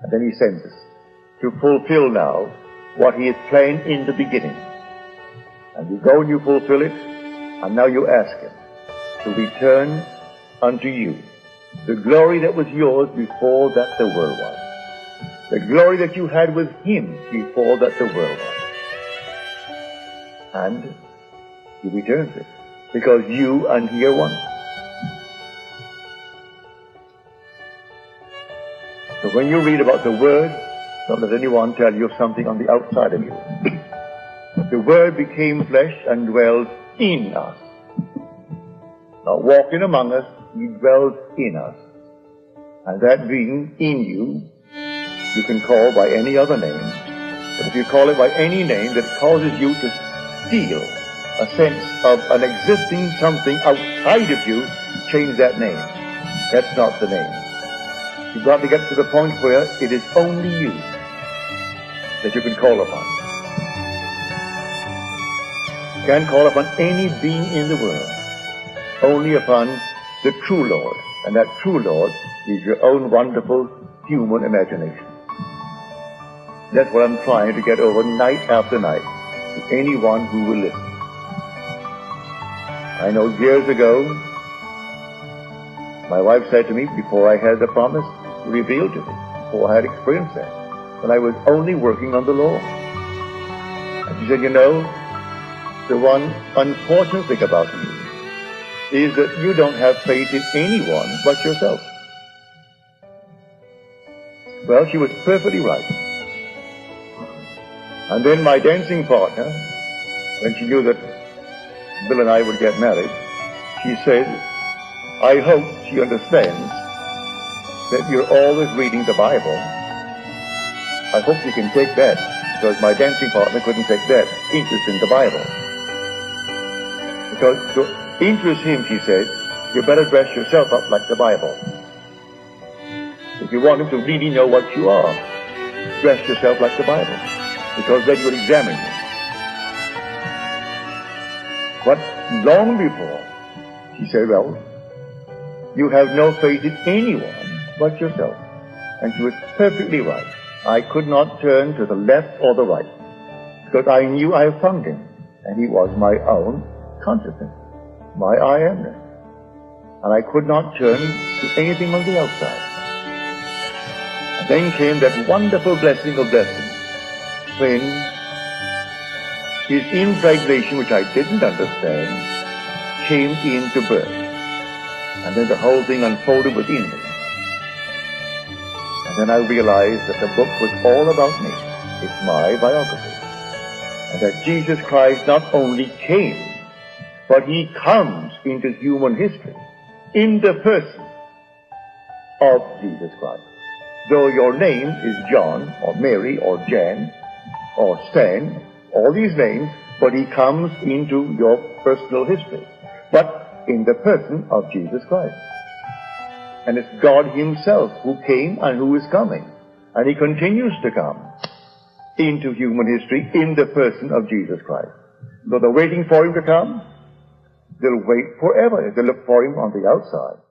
And then he sends us to fulfill now what he had planned in the beginning. And you go and you fulfill it, and now you ask him to return unto you the glory that was yours before that the world was. The glory that you had with him before that the world was. And he returns it, because you and he are one. So when you read about the Word, don't let anyone tell you something on the outside of you. The Word became flesh and dwelled in us. Now walking among us, he dwells in us. And that being in you, you can call by any other name. But if you call it by any name that causes you to feel a sense of an existing something outside of you, change that name. That's not the name. You've got to get to the point where it is only you that you can call upon. You can't call upon any being in the world, only upon the true Lord. And that true Lord is your own wonderful human imagination. That's what I'm trying to get over night after night to anyone who will listen. I know years ago, my wife said to me, before I had the promise revealed to me, before I had experienced that, when I was only working on the law. And she said, you know, the one unfortunate thing about you is that you don't have faith in anyone but yourself. Well, she was perfectly right. And then my dancing partner, when she knew that Bill and I would get married, she said, I hope she understands that you're always reading the Bible. I hope you can take that, because my dancing partner couldn't take that interest in the Bible. Because to interest him, she said, you better dress yourself up like the Bible. If you want him to really know what you are, dress yourself like the Bible, because then you'll examine you. But long before, she said, well, you have no faith in anyone but yourself. And she was perfectly right. I could not turn to the left or the right, because I knew I found him, and he was my own consciousness, my I amness. And I could not turn to anything on the outside. And then came that wonderful blessing of blessings, when his impregnation, which I didn't understand, came into birth. And then the whole thing unfolded within me. And then I realized that the book was all about me. It's my biography. And that Jesus Christ not only came, but he comes into human history in the person of Jesus Christ. Though your name is John, or Mary, or Jan, or Stan, all these names, but he comes into your personal history. But in the person of Jesus Christ. And it's God himself who came and who is coming. And he continues to come into human history in the person of Jesus Christ. So they're waiting for him to come. They'll wait forever if they look for him on the outside.